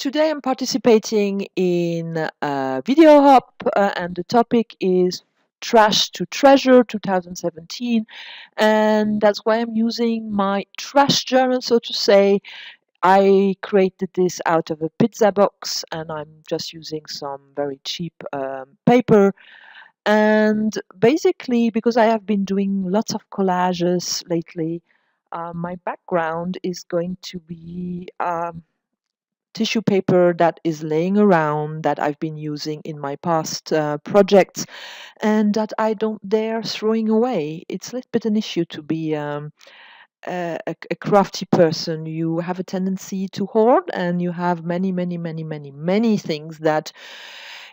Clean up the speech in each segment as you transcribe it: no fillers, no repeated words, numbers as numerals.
today I'm participating in Video Hub, and the topic is Trash to Treasure 2017, and that's why I'm using my trash journal, so to say. I created this out of a pizza box, and I'm just using some very cheap paper. And basically, because I have been doing lots of collages lately, my background is going to be tissue paper that is laying around that I've been using in my past projects and that I don't dare throwing away. It's a little bit an issue to be a crafty person. You have a tendency to hoard, and you have many things that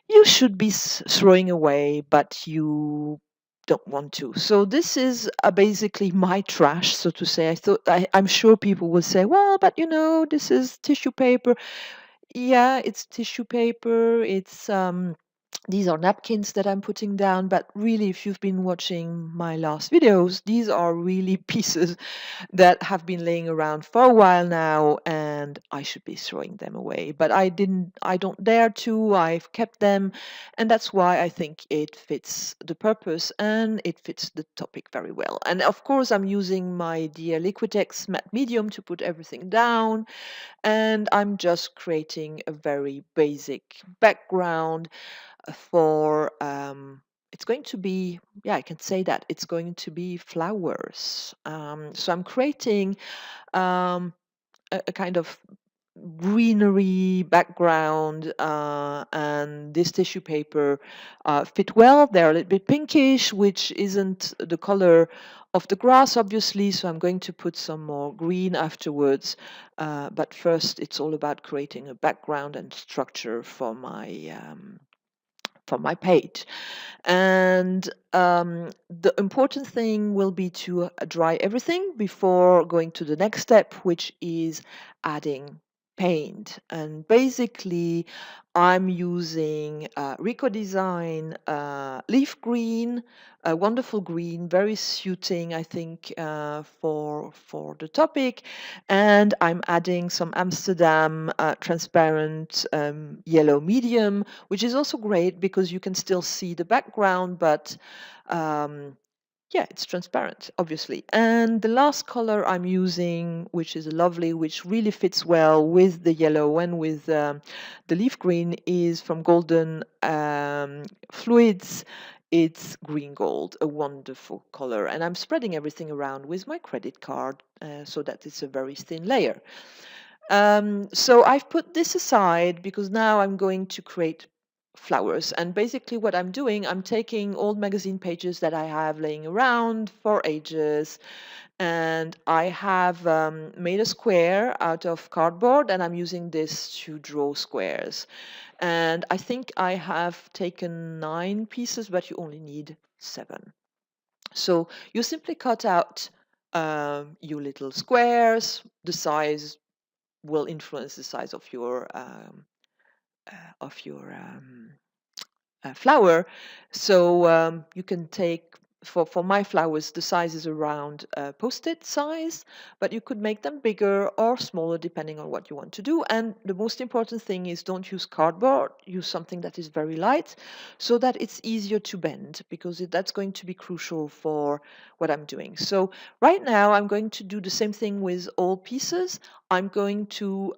you should be throwing away, but you don't want to. So this is basically my trash, so to say. I'm sure people will say, well, but this is tissue paper. Yeah, it's tissue paper. It's these are napkins that I'm putting down, but really, if you've been watching my last videos, these are really pieces that have been laying around for a while now, and I should be throwing them away. But I don't dare to. I've kept them, and that's why I think it fits the purpose and it fits the topic very well. And of course, I'm using my dear Liquitex matte medium to put everything down, and I'm just creating a very basic background for it's going to be, yeah, I can say that it's going to be flowers. So I'm creating a kind of greenery background, and this tissue paper fit well. They're a little bit pinkish, which isn't the color of the grass, obviously, so I'm going to put some more green afterwards. But first, it's all about creating a background and structure for my page. And the important thing will be to dry everything before going to the next step, which is adding paint. And basically, I'm using Rico Design leaf green, a wonderful green, very suiting, I think, for the topic. And I'm adding some Amsterdam transparent yellow medium, which is also great because you can still see the background, but yeah, it's transparent, obviously. And the last color I'm using, which is lovely, which really fits well with the yellow and with the leaf green, is from Golden Fluids. It's green gold, a wonderful color. And I'm spreading everything around with my credit card so that it's a very thin layer. So I've put this aside because now I'm going to create flowers. And basically what I'm doing, I'm taking old magazine pages that I have laying around for ages, and I have made a square out of cardboard, and I'm using this to draw squares. And I think I have taken 9 pieces, but you only need 7. So you simply cut out your little squares. The size will influence the size of your flower. So you can take, for my flowers, the size is around post-it size, but you could make them bigger or smaller depending on what you want to do. And the most important thing is don't use cardboard, use something that is very light so that it's easier to bend, because that's going to be crucial for what I'm doing. So right now I'm going to do the same thing with all pieces. I'm going to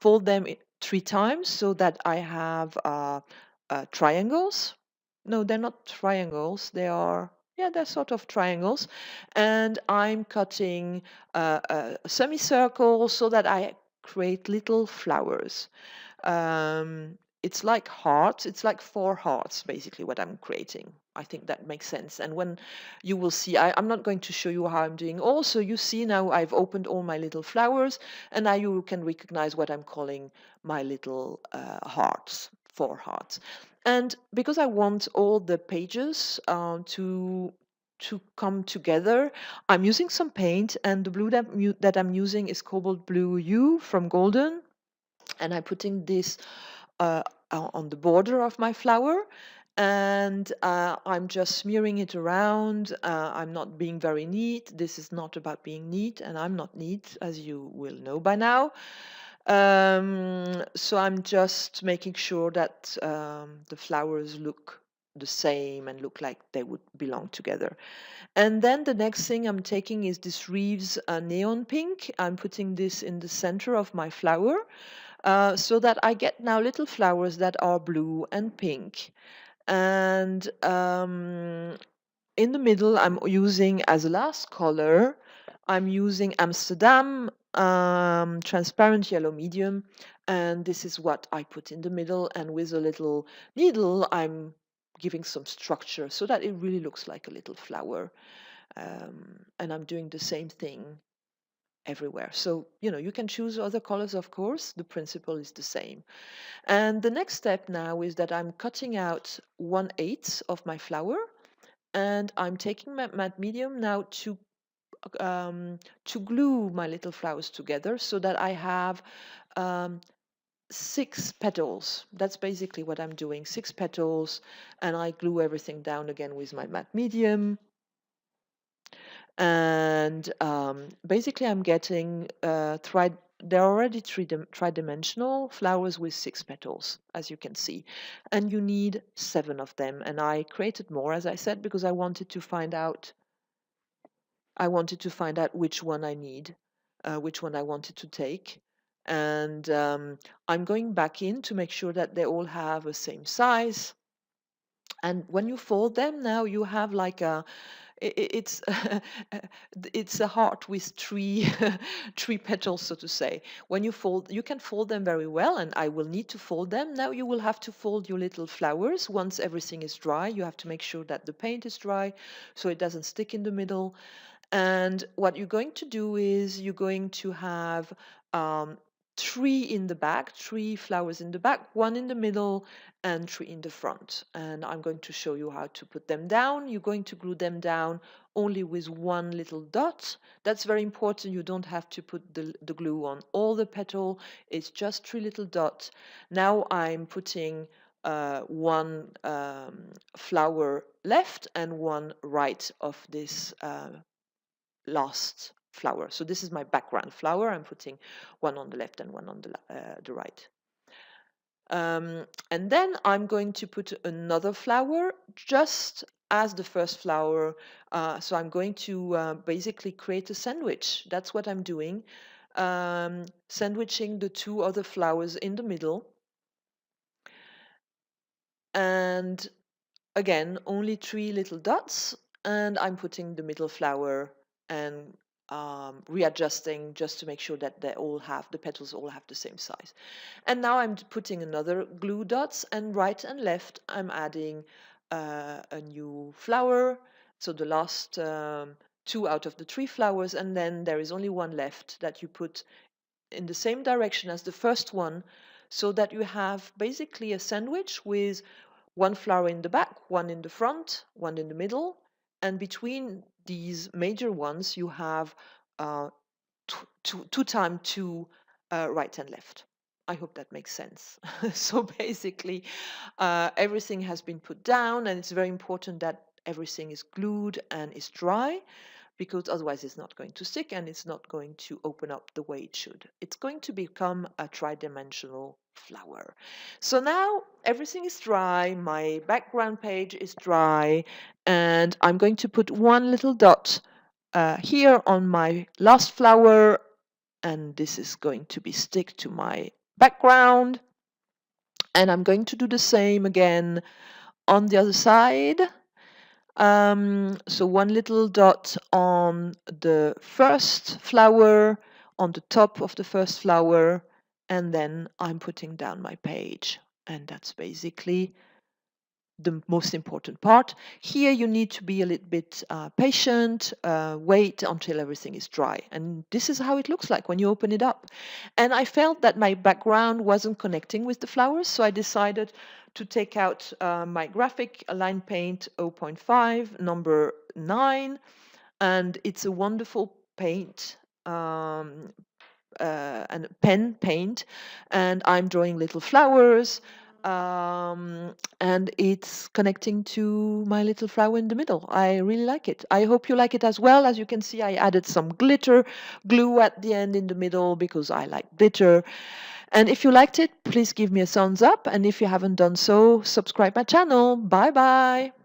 fold them 3 times so that I have triangles. No, they're not triangles. They are, yeah, they're sort of triangles. And I'm cutting a semicircle so that I create little flowers. It's like hearts. It's like 4 hearts, basically, what I'm creating. I think that makes sense. And when you will see, I'm not going to show you how I'm doing. Also, you see now I've opened all my little flowers, and now you can recognize what I'm calling my little hearts, 4 hearts. And because I want all the pages to come together, I'm using some paint, and the blue that I'm using is Cobalt Blue U from Golden, and I'm putting this on the border of my flower, and I'm just smearing it around. I'm not being very neat. This is not about being neat, and I'm not neat, as you will know by now. So I'm just making sure that the flowers look the same and look like they would belong together. And then the next thing I'm taking is this Reeves neon pink. I'm putting this in the center of my flower so that I get now little flowers that are blue and pink. And in the middle, I'm using as a last color, I'm using Amsterdam transparent yellow medium. And this is what I put in the middle. And with a little needle, I'm giving some structure so that it really looks like a little flower. And I'm doing the same thing everywhere. So, you can choose other colors, of course. The principle is the same. And the next step now is that I'm cutting out 1/8 of my flower, and I'm taking my matte medium now to glue my little flowers together so that I have um, 6 petals. That's basically what I'm doing, 6 petals, and I glue everything down again with my matte medium. And basically I'm getting they're already tridimensional flowers with 6 petals, as you can see, and you need 7 of them. And I created more, as I said, because I wanted to find out which one I need, which one I wanted to take. And I'm going back in to make sure that they all have the same size. And when you fold them, now you have like it's it's a heart with three three petals, so to say. When you fold, you can fold them very well, and I will need to fold them. Now you will have to fold your little flowers once everything is dry. You have to make sure that the paint is dry so it doesn't stick in the middle. And what you're going to do is you're going to have um, 3 flowers in the back, 1 in the middle, and 3 in the front. And I'm going to show you how to put them down. You're going to glue them down only with 1 little dot. That's very important. You don't have to put the glue on all the petal. It's just 3 little dots. Now I'm putting 1 flower left and 1 right of this last flower. So this is my background flower. I'm putting 1 on the left and 1 on the right. And then I'm going to put another flower just as the first flower. So I'm going to basically create a sandwich. That's what I'm doing. Sandwiching the 2 other flowers in the middle. And again, only 3 little dots. And I'm putting the middle flower and readjusting just to make sure that the petals all have the same size. And now I'm putting another glue dots, and right and left I'm adding a new flower. So the last 2 out of the 3 flowers, and then there is only 1 left that you put in the same direction as the first one, so that you have basically a sandwich with 1 flower in the back, 1 in the front, 1 in the middle, and between these major ones you have uh, 2 times 2 right and left. I hope that makes sense. So basically, everything has been put down, and it's very important that everything is glued and is dry, because otherwise it's not going to stick and it's not going to open up the way it should. It's going to become a tridimensional flower. So now everything is dry, my background page is dry, and I'm going to put 1 little dot here on my last flower, and this is going to be stick to my background. And I'm going to do the same again on the other side. So 1 little dot on the first flower, on the top of the first flower, and then I'm putting down my page. And that's basically the most important part. Here you need to be a little bit patient, wait until everything is dry. And this is how it looks like when you open it up. And I felt that my background wasn't connecting with the flowers, so I decided to take out my graphic line paint 0.5 number 9, and it's a wonderful paint, and pen paint, and I'm drawing little flowers. and it's connecting to my little flower in the middle. I really like it. I hope you like it as well. As you can see, I added some glitter glue at the end in the middle because I like glitter. And if you liked it, please give me a thumbs up. And if you haven't done so, subscribe my channel. Bye bye.